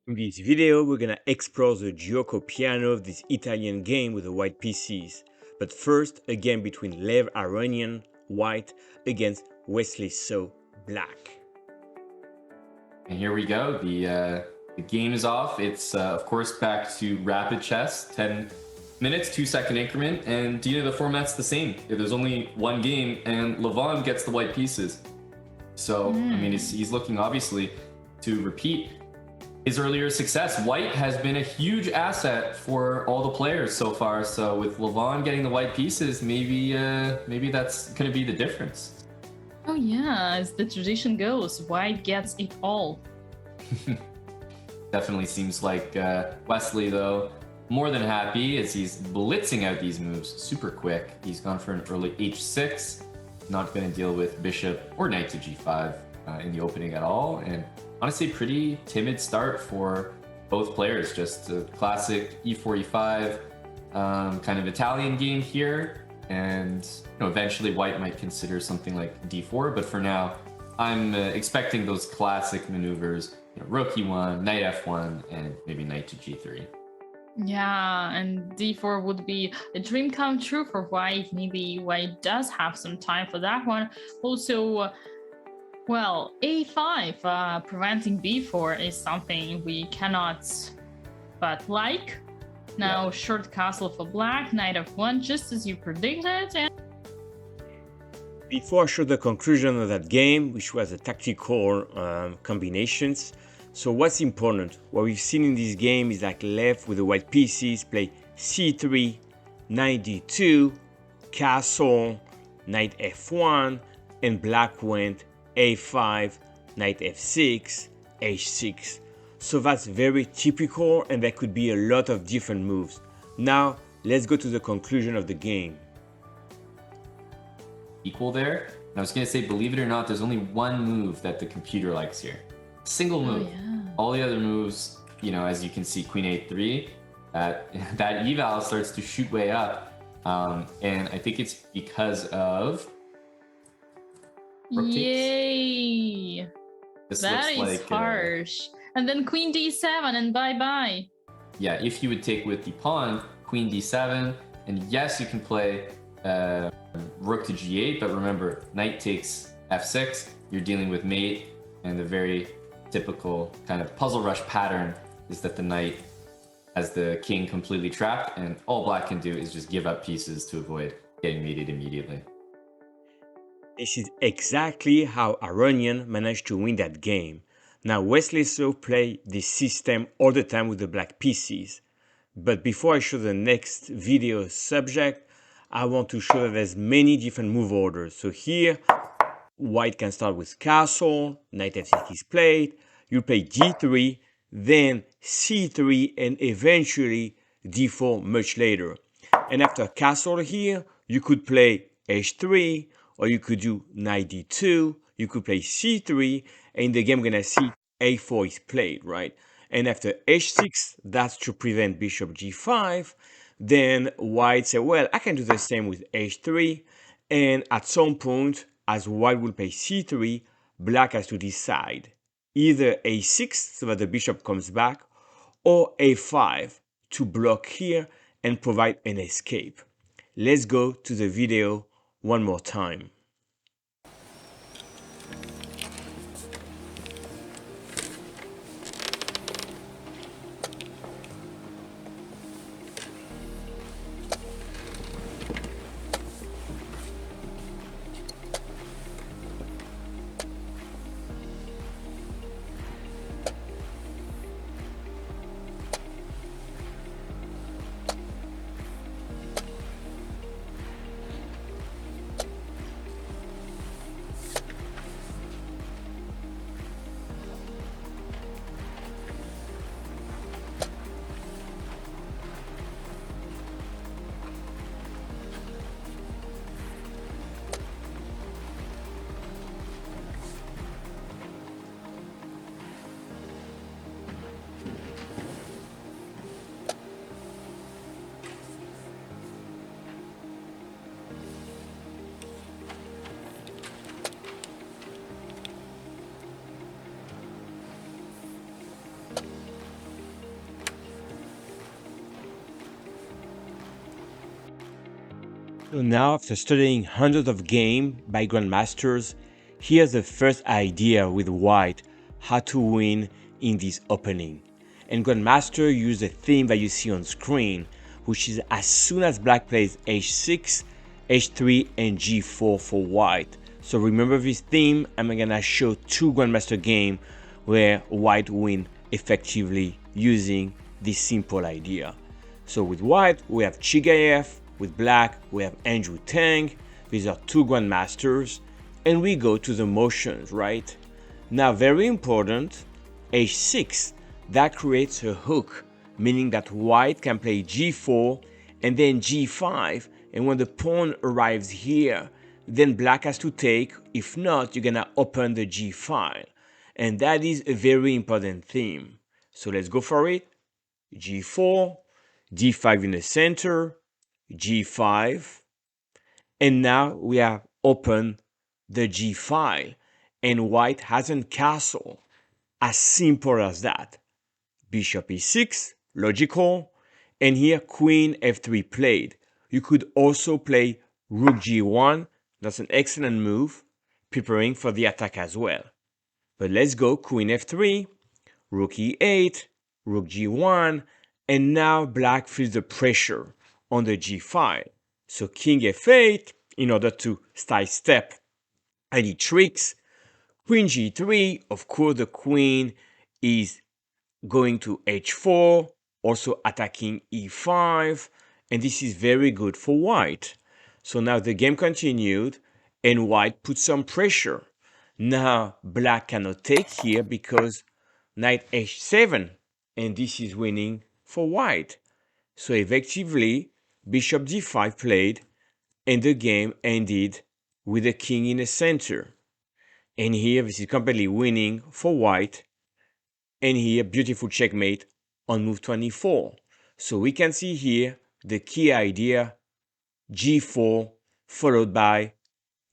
In this video, we're gonna explore the Giuoco Piano of this Italian game with the white pieces. But first, a game between Levon Aronian, white, against Wesley-So, black. And here we go. The game is off. It's of course back to rapid chess, 10 minutes, 2-second increment, and the format's the same. There's only one game, and Levon gets the white pieces. So I mean, he's looking obviously to repeat his earlier success. White has been a huge asset for all the players so far. So with Levon getting the white pieces, maybe that's going to be the difference. Oh yeah, as the tradition goes, white gets it all. Definitely seems like Wesley, though, more than happy as he's blitzing out these moves super quick. He's gone for an early h6, not going to deal with bishop or knight to g5 in the opening at all. And honestly, pretty timid start for both players. Just a classic e4, e5 kind of Italian game here. And eventually white might consider something like d4, but for now, I'm expecting those classic maneuvers, rook e1, knight f1, and maybe knight to g3. Yeah, and d4 would be a dream come true for white. Maybe white does have some time for that one. Also, well, a5, preventing b4 is something we cannot but like. Now, yeah. Short castle for black, knight f1, just as you predicted. And before I show the conclusion of that game, which was a tactical combinations, so what's important? What we've seen in this game is like left with the white pieces play c3, knight d2, castle, knight f1, and black went a5, knight f6, h6. So that's very typical, and there could be a lot of different moves. Now, let's go to the conclusion of the game. Equal there. And I was going to say, believe it or not, there's only one move that the computer likes here. Single move. Oh, yeah. All the other moves, as you can see, queen a3, that eval starts to shoot way up. And I think it's because of Yay! That is harsh. And then queen d7 and bye-bye. Yeah, if you would take with the pawn, queen d7, and yes, you can play rook to g8, but remember, knight takes f6, you're dealing with mate, and the very typical kind of puzzle rush pattern is that the knight has the king completely trapped, and all black can do is just give up pieces to avoid getting mated immediately. This is exactly how Aronian managed to win that game. Now Wesley-So play this system all the time with the black pieces. But before I show the next video subject, I want to show that there's many different move orders. So here, white can start with castle, knight f6 is played, you play d3, then c3, and eventually d4 much later. And after castle here, you could play h3, or you could do knight d2, you could play c3, and in the game we're gonna see a4 is played, right? And after h6, that's to prevent bishop g5. Then white say, well, I can do the same with h3, and at some point, as white will play c3, black has to decide either a6 so that the bishop comes back, or a5 to block here and provide an escape. Let's go to the video one more time. So now, after studying hundreds of games by grandmasters, here's the first idea with white how to win in this opening. And grandmaster use the theme that you see on screen, which is as soon as black plays h6, h3, and g4 for white. So remember this theme. I'm gonna show two grandmaster games where white win effectively using this simple idea. So with white, we have Chigaev. With black, we have Andrew Tang. These are two grandmasters. And we go to the motions, right? Now, very important, h6. That creates a hook, meaning that white can play g4 and then g5. And when the pawn arrives here, then black has to take. If not, you're gonna open the g file. And that is a very important theme. So let's go for it. g4, d5 in the center, g5, and now we have opened the g file, and white hasn't castled. As simple as that. Bishop e6, logical, and here queen f3 played. You could also play rook g1. That's an excellent move, preparing for the attack as well. But let's go queen f3, rook e8, rook g1, and now black feels the pressure on the g file. So king f8 in order to sidestep any tricks. Queen g3, of course the queen is going to h4, also attacking e5, and this is very good for white. So now the game continued and white put some pressure. Now black cannot take here because knight h7, and this is winning for white. So effectively, bishop d5 played, and the game ended with the king in the center. And here, this is completely winning for white. And here, beautiful checkmate on move 24. So we can see here the key idea, g4 followed by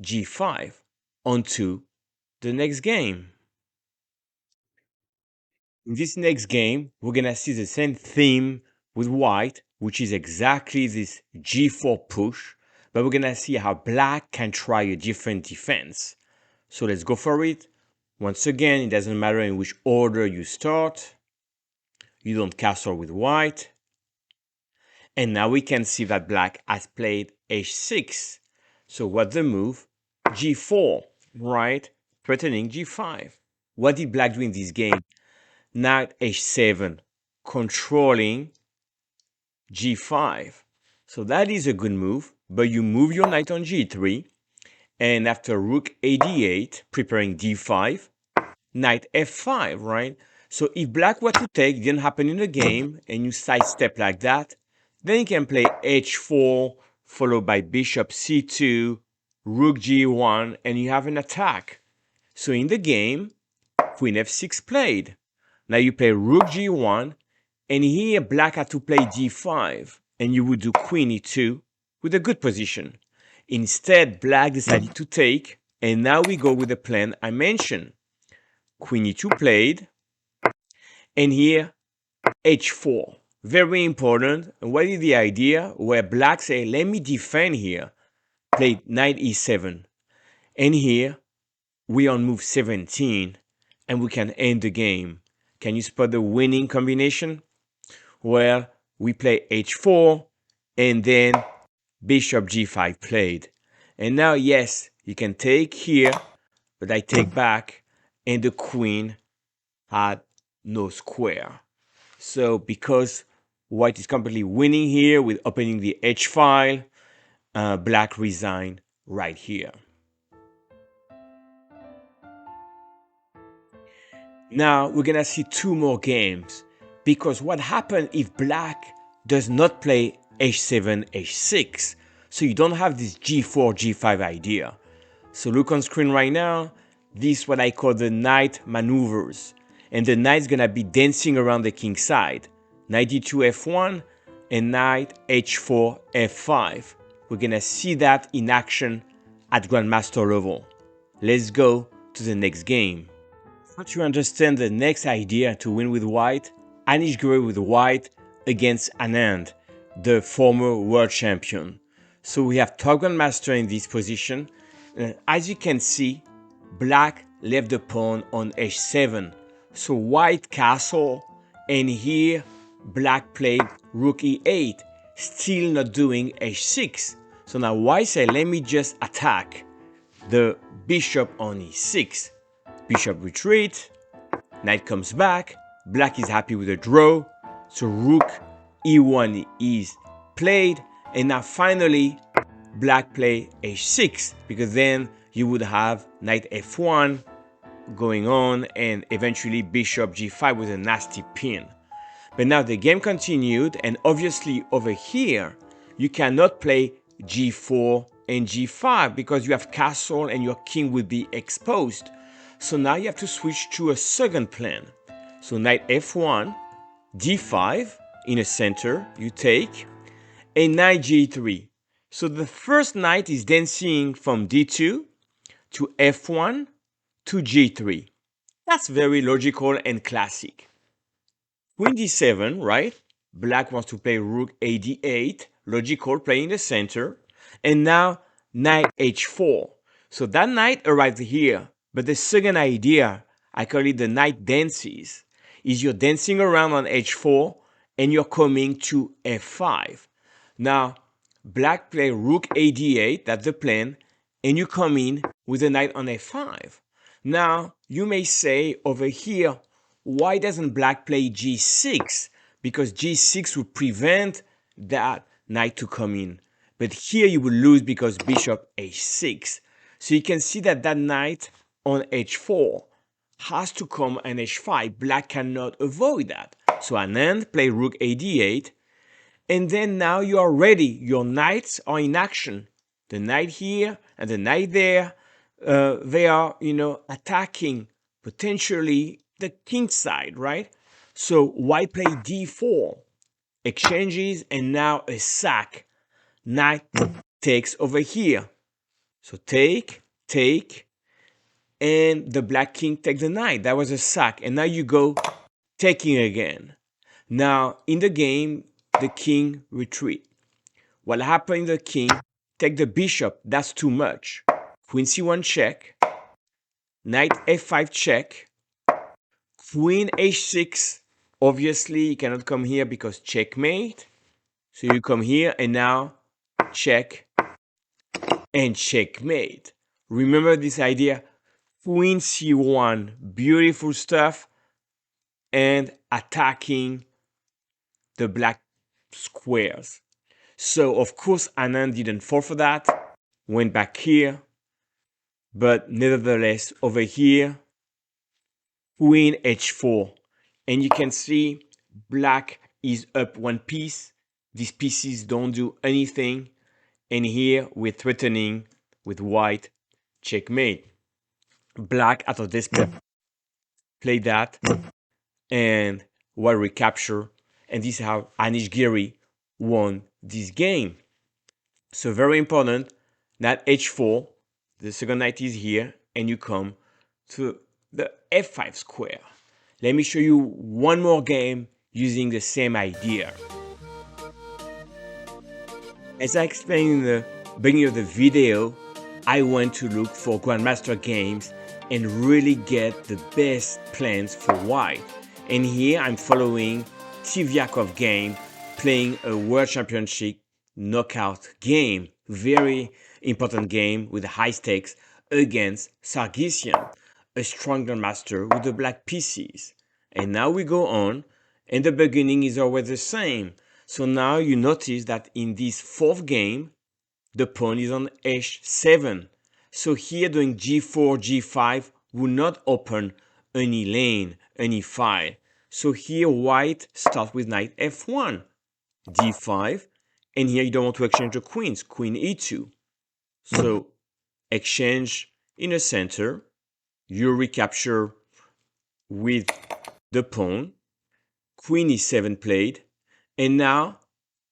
g5. On to the next game. In this next game, we're gonna see the same theme with white, which is exactly this g4 push, but we're gonna see how black can try a different defense. So let's go for it. Once again, it doesn't matter in which order you start. You don't castle with white. And now we can see that black has played h6. So what's the move? g4, right? Threatening g5. What did black do in this game? Knight h7, controlling g5. So that is a good move, but you move your knight on g3, and after rook a d8, preparing d5, knight f5, right? So if black were to take, it didn't happen in the game, and you sidestep like that, then you can play h4, followed by bishop c2, rook g1, and you have an attack. So in the game, queen f6 played. Now you play rook g1, and here black had to play d5, and you would do queen e2 with a good position. Instead, black decided to take, and now we go with the plan I mentioned. Queen e2 played, and here h4. Very important. And what is the idea? Where black say, let me defend here. Played knight e7. And here, we on move 17, and we can end the game. Can you spot the winning combination? Well, we play h4, and then bishop g5 played. And now, yes, you can take here, but I take back, and the queen had no square. So because white is completely winning here with opening the h file, black resigned right here. Now we're gonna see two more games, because what happens if black does not play h7, h6? So you don't have this g4, g5 idea. So look on screen right now. This is what I call the knight maneuvers. And the knight's gonna be dancing around the king side. Knight d2, f1, and knight h4, f5. We're gonna see that in action at grandmaster level. Let's go to the next game. How to understand the next idea to win with white? Anish Giri with white against Anand, the former world champion. So we have top grandmaster in this position. As you can see, black left the pawn on h7. So white castle, and here black played rook e8, still not doing h6. So now white say, let me just attack the bishop on e6. Bishop retreat, knight comes back, black is happy with a draw, so rook e1 is played, and now finally black play h6, because then you would have knight f1 going on, and eventually bishop g5 with a nasty pin. But now the game continued, and obviously over here you cannot play g4 and g5 because you have castle and your king will be exposed. So now you have to switch to a second plan. So knight f1, d5 in the center, you take, and knight g3. So the first knight is dancing from d2 to f1 to g3. That's very logical and classic. Queen d7, right? Black wants to play rook a d8, logical, playing the center. And now knight h4. So that knight arrives here. But the second idea, I call it the knight dances, is you're dancing around on h4 and you're coming to f5. Now, black play rook a d8, that's the plan, and you come in with a knight on f5. Now, you may say over here, why doesn't black play g6? Because g6 would prevent that knight to come in. But here you will lose because bishop h6. So you can see that that knight on h4 has to come on h5. Black cannot avoid that. So Anand play rook a d8. And then now you are ready. Your knights are in action. The knight here and the knight there. They are, attacking potentially the king side, right? So white play d4, exchanges, and now a sack. Knight takes over here. So take, and the black king takes the knight. That was a sack. And now you go taking again. Now, in the game, the king retreat. What happened in the king? Take the bishop. That's too much. Queen c1 check. Knight f5 check. Queen h6. Obviously, you cannot come here because checkmate. So you come here and now check and checkmate. Remember this idea? Queen c1, beautiful stuff, and attacking the black squares. So of course Anand didn't fall for that, went back here, but nevertheless over here, queen h4, and you can see black is up one piece. These pieces don't do anything, and here we're threatening with white checkmate. Black out of this play that, and white recapture, and this is how Anish Giri won this game. So very important, that h4, the second knight is here, and you come to the f5 square. Let me show you one more game using the same idea. As I explained in the beginning of the video, I went to look for grandmaster games and really get the best plans for white. And here I'm following Tiviakov game, playing a World Championship knockout game. Very important game with high stakes against Sargsyan, a strong grandmaster with the black pieces. And now we go on, and the beginning is always the same. So now you notice that in this fourth game, the pawn is on h7. So here doing g4, g5 will not open any lane, any file. So here white starts with knight f1, d5, and here you don't want to exchange the queens, queen e2. So exchange in the center, you recapture with the pawn, queen e7 played, and now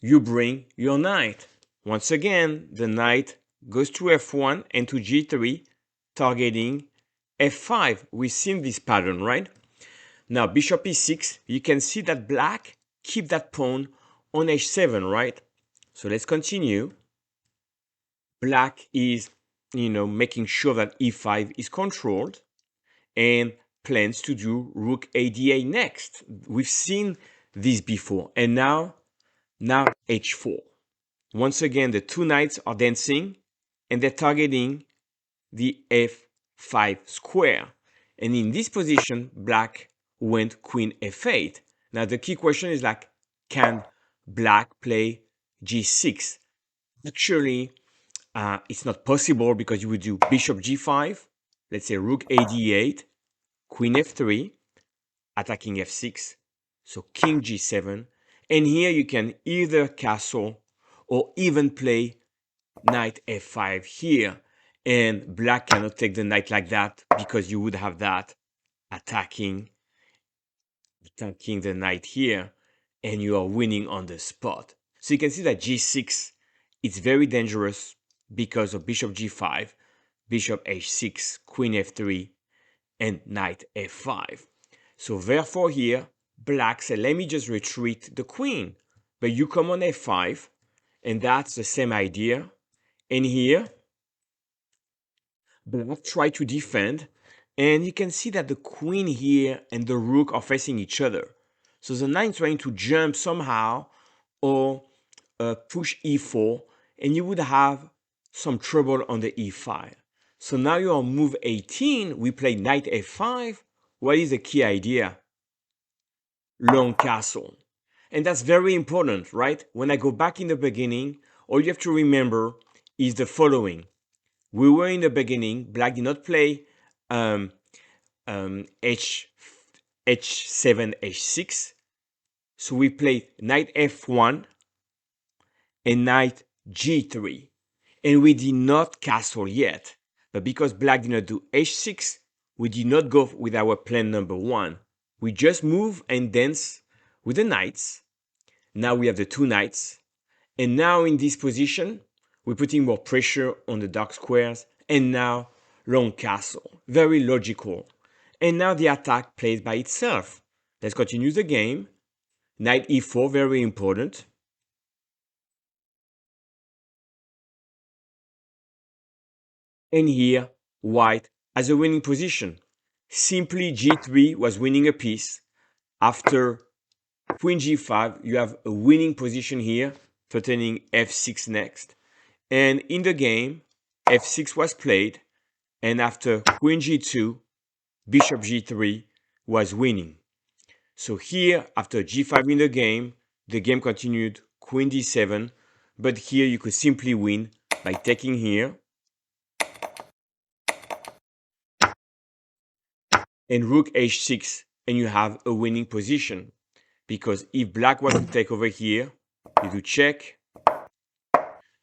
you bring your knight. Once again, the knight goes to f1 and to g3, targeting f5. We've seen this pattern, right? Now, bishop e6, you can see that black keep that pawn on h7, right? So let's continue. black is, making sure that e5 is controlled and plans to do rook ADA next. We've seen this before. And now h4. Once again, the two knights are dancing and they're targeting the f5 square. And in this position, black went queen f8. Now the key question is like, can black play g6? Actually, it's not possible because you would do bishop g5, let's say rook a d8, queen f3, attacking f6, so king g7, and here you can either castle or even play knight f5 here, and black cannot take the knight like that because you would have that attacking the knight here, and you are winning on the spot. So you can see that g6 is very dangerous because of bishop g5, bishop h6, queen f3, and knight f5. So therefore here, black said, let me just retreat the queen. But you come on f5, and that's the same idea. And here, black tried to defend, and you can see that the queen here and the rook are facing each other. So the knight is trying to jump somehow or push e4, and you would have some trouble on the e file. So now you're on move 18, we play knight f5. What is the key idea? Long castle. And that's very important, right? When I go back in the beginning, all you have to remember is the following. We were in the beginning, black did not play h7, h6. So we played knight f1 and knight g3. And we did not castle yet. But because black did not do h6, we did not go with our plan number 1. We just move and dance with the knights. Now we have the two knights. And now in this position, we're putting more pressure on the dark squares. And now long castle. Very logical. And now the attack plays by itself. Let's continue the game. Knight e4, very important. And here, white has a winning position. Simply g3 was winning a piece. After queen g5, you have a winning position here, threatening f6 next. And in the game, f6 was played, and after queen g2, bishop g3 was winning. So here, after g5 in the game continued queen d7, but here you could simply win by taking here, and rook h6, and you have a winning position. Because if black was to take over here, you do check,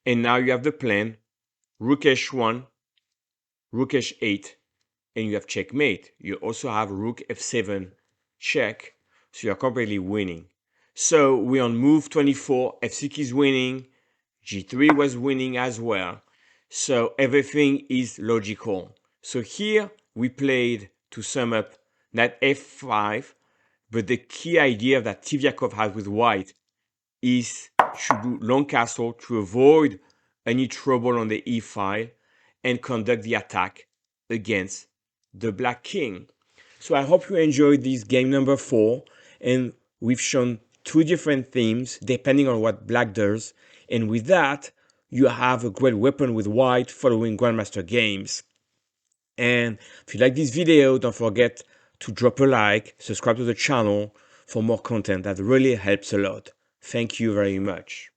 and now you have the plan, rook h1, rook h8, and you have checkmate. You also have rook f7 check, so you are completely winning. So we're on move 24, f6 is winning, g3 was winning as well. So everything is logical. So here we played, to sum up, knight f5, but the key idea that Tiviakov has with white is to do long castle to avoid any trouble on the e file and conduct the attack against the black king. So I hope you enjoyed this game number 4, and we've shown two different themes depending on what black does, and with that you have a great weapon with white following grandmaster games. And if you like this video, don't forget to drop a like, subscribe to the channel for more content. That really helps a lot. Thank you very much.